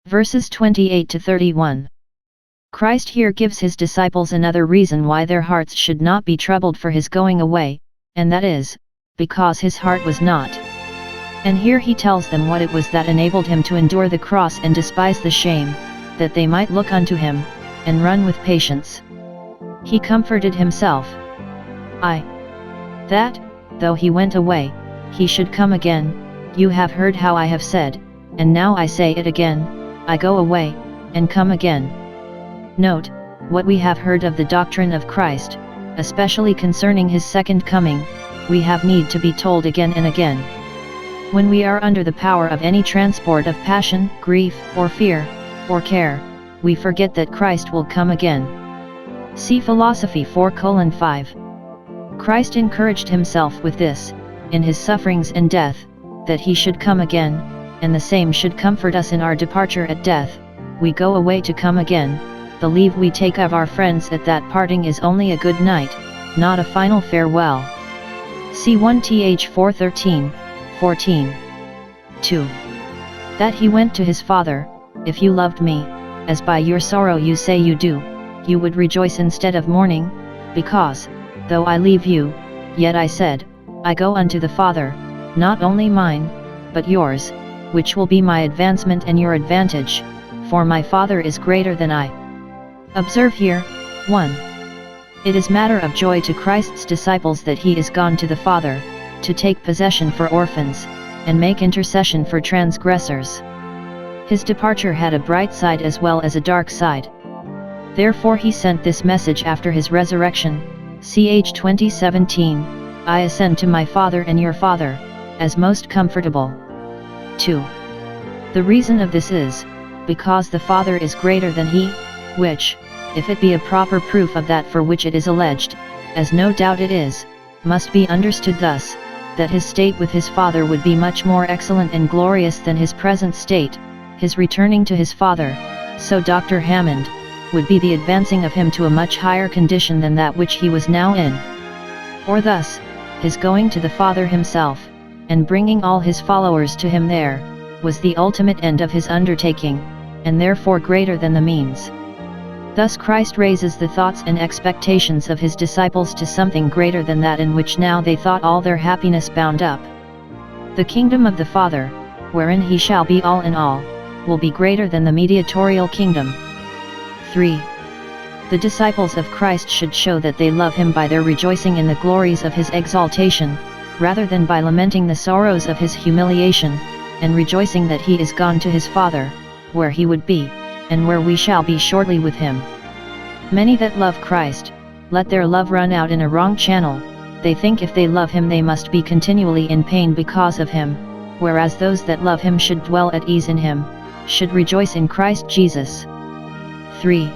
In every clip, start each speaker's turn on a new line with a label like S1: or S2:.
S1: Verses 28 to 31. Christ here gives his disciples another reason why their hearts should not be troubled for his going away, and that is, because his heart was not. And here he tells them what it was that enabled him to endure the cross and despise the shame, that they might look unto him, and run with patience. He comforted himself. That, though he went away, he should come again. You have heard how I have said, and now I say it again, I go away, and come again. Note, what we have heard of the doctrine of Christ, especially concerning his second coming, we have need to be told again and again. When we are under the power of any transport of passion, grief, or fear, or care, we forget that Christ will come again. See Philosophy 4:5. Christ encouraged himself with this, in his sufferings and death, that he should come again, and the same should comfort us in our departure at death. We go away to come again. The leave we take of our friends at that parting is only a good night, not a final farewell. See 1th 4:13-14. 2. That he went to his Father. If you loved me, as by your sorrow you say you do, you would rejoice instead of mourning, because, though I leave you, yet I said, I go unto the Father, not only mine, but yours, which will be my advancement and your advantage, for my Father is greater than I. Observe here, 1. It is matter of joy to Christ's disciples that he is gone to the Father, to take possession for orphans, and make intercession for transgressors. His departure had a bright side as well as a dark side. Therefore he sent this message after his resurrection, ch 20:17, I ascend to my Father and your Father, as most comfortable. 2. The reason of this is, because the Father is greater than he, which, if it be a proper proof of that for which it is alleged, as no doubt it is, must be understood thus, that his state with his Father would be much more excellent and glorious than his present state. His returning to his Father, so Dr. Hammond, would be the advancing of him to a much higher condition than that which he was now in. Or thus, his going to the Father himself, and bringing all his followers to him there, was the ultimate end of his undertaking, and therefore greater than the means. Thus Christ raises the thoughts and expectations of his disciples to something greater than that in which now they thought all their happiness bound up. The kingdom of the Father, wherein he shall be all in all, will be greater than the mediatorial kingdom. 3. The disciples of Christ should show that they love him by their rejoicing in the glories of his exaltation, rather than by lamenting the sorrows of his humiliation, and rejoicing that he is gone to his Father, where he would be, and where we shall be shortly with him. Many that love Christ, let their love run out in a wrong channel. They think if they love him they must be continually in pain because of him, whereas those that love him should dwell at ease in him, should rejoice in Christ Jesus. 3.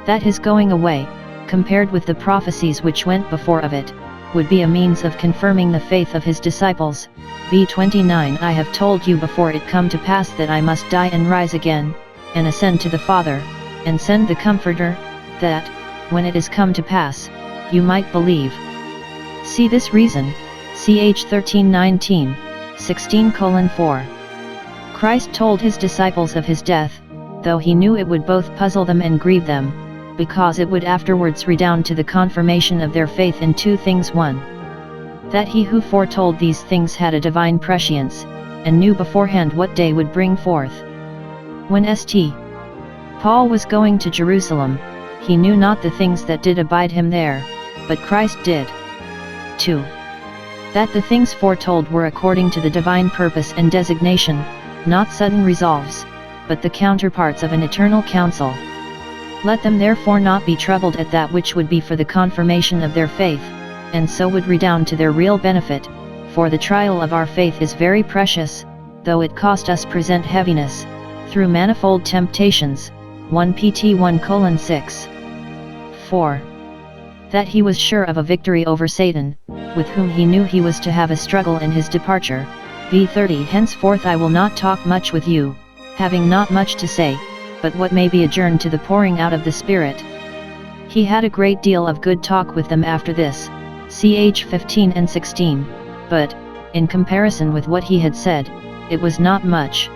S1: That his going away, compared with the prophecies which went before of it, would be a means of confirming the faith of his disciples. v29 I have told you before it come to pass that I must die and rise again, and ascend to the Father, and send the Comforter, that, when it is come to pass, you might believe. See this reason, ch 13:19, 16:4. Christ told his disciples of his death, though he knew it would both puzzle them and grieve them, because it would afterwards redound to the confirmation of their faith in two things. 1. That he who foretold these things had a divine prescience, and knew beforehand what day would bring forth. When St. Paul was going to Jerusalem, he knew not the things that did abide him there, but Christ did. 2. That the things foretold were according to the divine purpose and designation, not sudden resolves, but the counterparts of an eternal counsel. Let them therefore not be troubled at that which would be for the confirmation of their faith, and so would redound to their real benefit, for the trial of our faith is very precious, though it cost us present heaviness, through manifold temptations. 1 Pt 1:6. 4. That he was sure of a victory over Satan, with whom he knew he was to have a struggle in his departure. v30 Henceforth I will not talk much with you, having not much to say, but what may be adjourned to the pouring out of the Spirit. He had a great deal of good talk with them after this, ch 15 and 16, but, in comparison with what he had said, it was not much.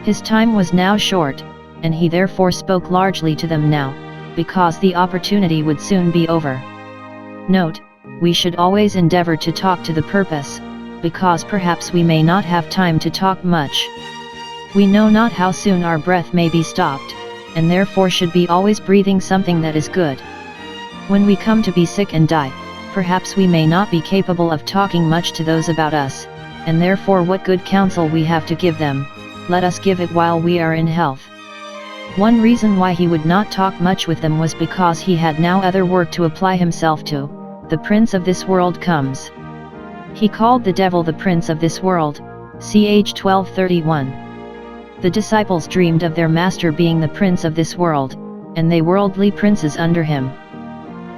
S1: His time was now short, and he therefore spoke largely to them now, because the opportunity would soon be over. Note, we should always endeavor to talk to the purpose, because perhaps we may not have time to talk much. We know not how soon our breath may be stopped, and therefore should be always breathing something that is good. When we come to be sick and die, perhaps we may not be capable of talking much to those about us, and therefore what good counsel we have to give them, let us give it while we are in health. One reason why he would not talk much with them was because he had now other work to apply himself to. The prince of this world comes. He called the devil the prince of this world, ch. 12:31. The disciples dreamed of their master being the prince of this world, and they worldly princes under him.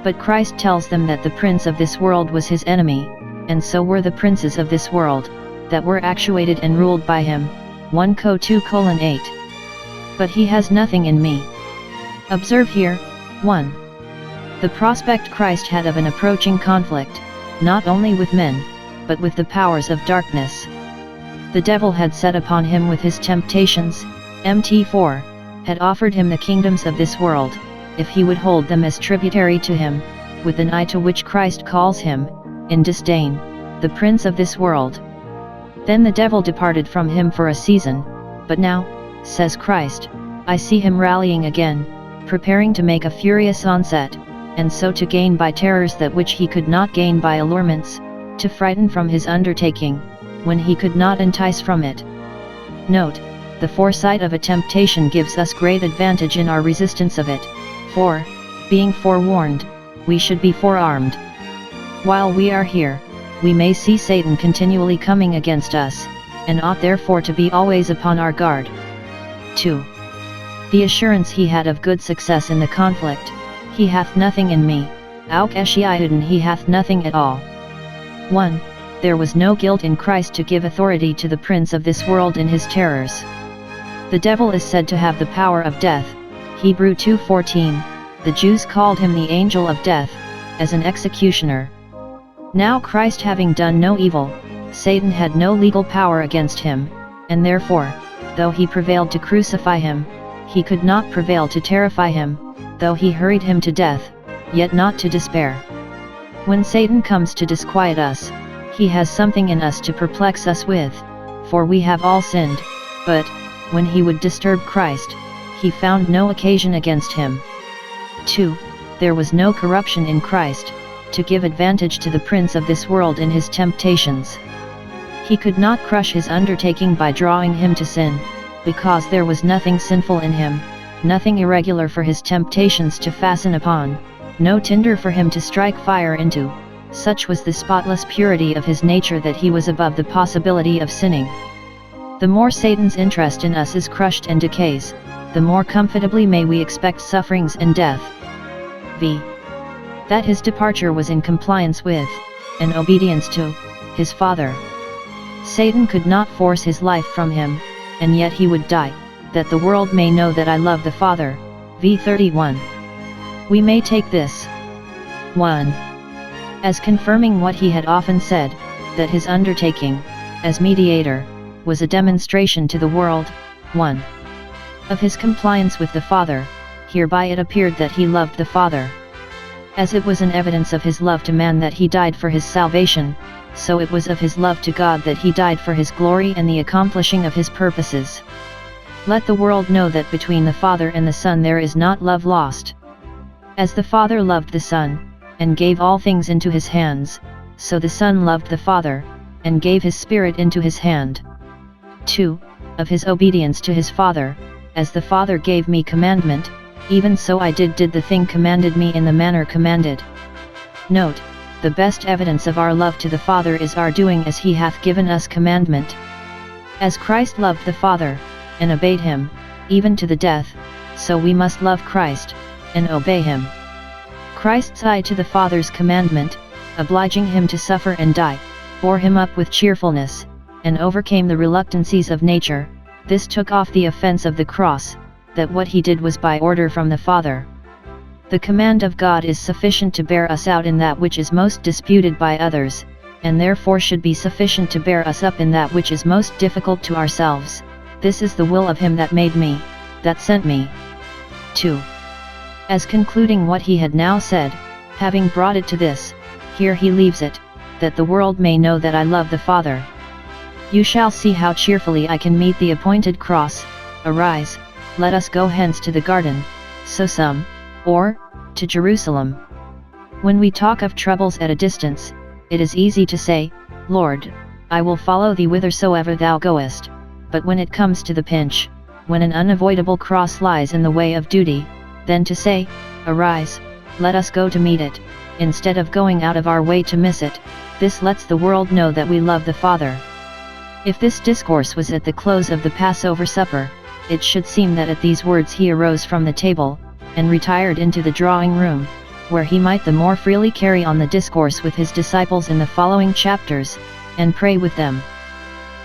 S1: But Christ tells them that the prince of this world was his enemy, and so were the princes of this world, that were actuated and ruled by him. 1 Cor 2:8. But he has nothing in me. Observe here, 1. The prospect Christ had of an approaching conflict, not only with men, but with the powers of darkness. The devil had set upon him with his temptations, Mt4, had offered him the kingdoms of this world, if he would hold them as tributary to him, with an eye to which Christ calls him, in disdain, the prince of this world. Then the devil departed from him for a season, but now, says Christ, I see him rallying again, preparing to make a furious onset, and so to gain by terrors that which he could not gain by allurements, to frighten from his undertaking, when he could not entice from it. Note, the foresight of a temptation gives us great advantage in our resistance of it, for, being forewarned, we should be forearmed. While we are here, we may see Satan continually coming against us, and ought therefore to be always upon our guard. 2. The assurance he had of good success in the conflict, he hath nothing in me, auk eschiaiden he hath nothing at all. 1. There was no guilt in Christ to give authority to the prince of this world in his terrors. The devil is said to have the power of death, Hebrew 2:14, the Jews called him the angel of death, as an executioner. Now Christ having done no evil, Satan had no legal power against him, and therefore, though he prevailed to crucify him, he could not prevail to terrify him, though he hurried him to death, yet not to despair. When Satan comes to disquiet us, he has something in us to perplex us with, for we have all sinned, but, when he would disturb Christ, he found no occasion against him. 2. There was no corruption in Christ, to give advantage to the prince of this world in his temptations. He could not crush his undertaking by drawing him to sin, because there was nothing sinful in him, nothing irregular for his temptations to fasten upon, no tinder for him to strike fire into. Such was the spotless purity of his nature that he was above the possibility of sinning. The more Satan's interest in us is crushed and decays, the more comfortably may we expect sufferings and death. V. That his departure was in compliance with, and obedience to, his Father. Satan could not force his life from him, and yet he would die, that the world may know that I love the Father. V. 31. We may take this 1. As confirming what he had often said, that his undertaking, as mediator, was a demonstration to the world, 1. Of his compliance with the Father, hereby it appeared that he loved the Father. As it was an evidence of his love to man that he died for his salvation, so it was of his love to God that he died for his glory and the accomplishing of his purposes. Let the world know that between the Father and the Son there is not love lost. As the Father loved the Son, and gave all things into his hands, so the Son loved the Father, and gave his Spirit into his hand. 2. Of his obedience to his Father, as the Father gave me commandment, even so I did the thing commanded me in the manner commanded. Note, the best evidence of our love to the Father is our doing as he hath given us commandment. As Christ loved the Father, and obeyed him, even to the death, so we must love Christ, and obey him. Christ's eye to the Father's commandment, obliging him to suffer and die, bore him up with cheerfulness, and overcame the reluctancies of nature. This took off the offense of the cross, that what he did was by order from the Father. The command of God is sufficient to bear us out in that which is most disputed by others, and therefore should be sufficient to bear us up in that which is most difficult to ourselves. this is the will of him that made me, that sent me. 2. As concluding what he had now said, having brought it to this, here he leaves it, that the world may know that I love the Father. You shall see how cheerfully I can meet the appointed cross. Arise, let us go hence to the garden, so some, or, to Jerusalem. When we talk of troubles at a distance, it is easy to say, Lord, I will follow thee whithersoever thou goest, but when it comes to the pinch, when an unavoidable cross lies in the way of duty, then to say, Arise, let us go to meet it, instead of going out of our way to miss it, this lets the world know that we love the Father. If this discourse was at the close of the Passover supper, it should seem that at these words he arose from the table, and retired into the drawing room, where he might the more freely carry on the discourse with his disciples in the following chapters, and pray with them.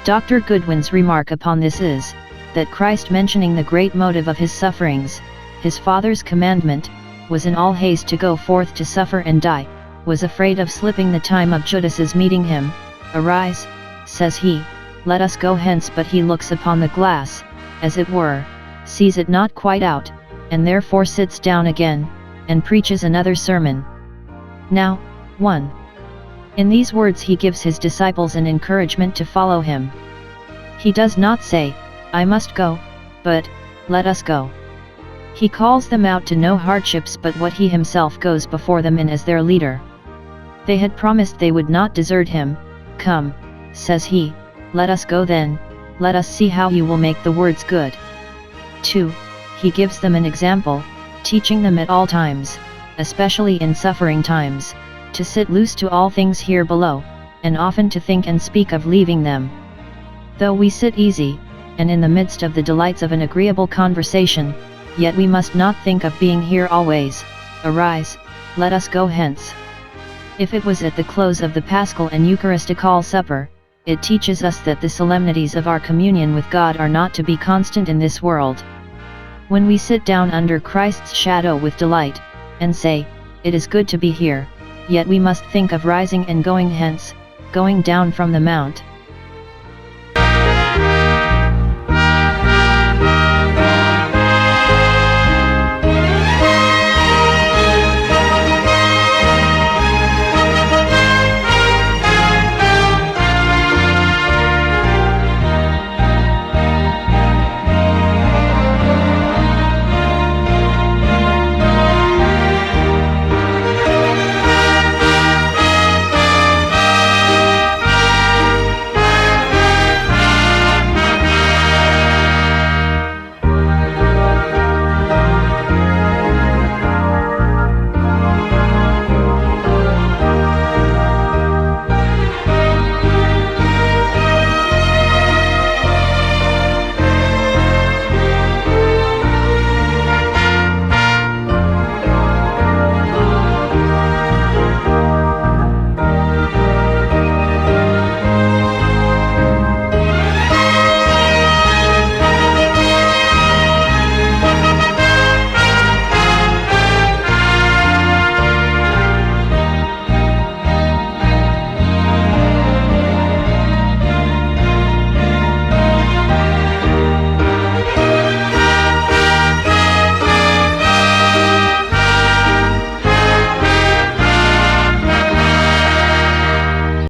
S1: Dr. Goodwin's remark upon this is, that Christ mentioning the great motive of his sufferings, his Father's commandment, was in all haste to go forth to suffer and die, was afraid of slipping the time of Judas's meeting him. Arise, says he, let us go hence, but he looks upon the glass, as it were, sees it not quite out, and therefore sits down again, and preaches another sermon. Now, 1. In these words he gives his disciples an encouragement to follow him. He does not say, I must go, but, let us go. He calls them out to no hardships but what he himself goes before them in as their leader. They had promised they would not desert him. Come, says he, let us go then, let us see how you will make the words good. 2. He gives them an example, teaching them at all times, especially in suffering times, to sit loose to all things here below, and often to think and speak of leaving them. Though we sit easy, and in the midst of the delights of an agreeable conversation, yet we must not think of being here always. Arise, let us go hence. If it was at the close of the Paschal and Eucharistical supper, it teaches us that the solemnities of our communion with God are not to be constant in this world. When we sit down under Christ's shadow with delight, and say, it is good to be here, yet we must think of rising and going hence, going down from the mount.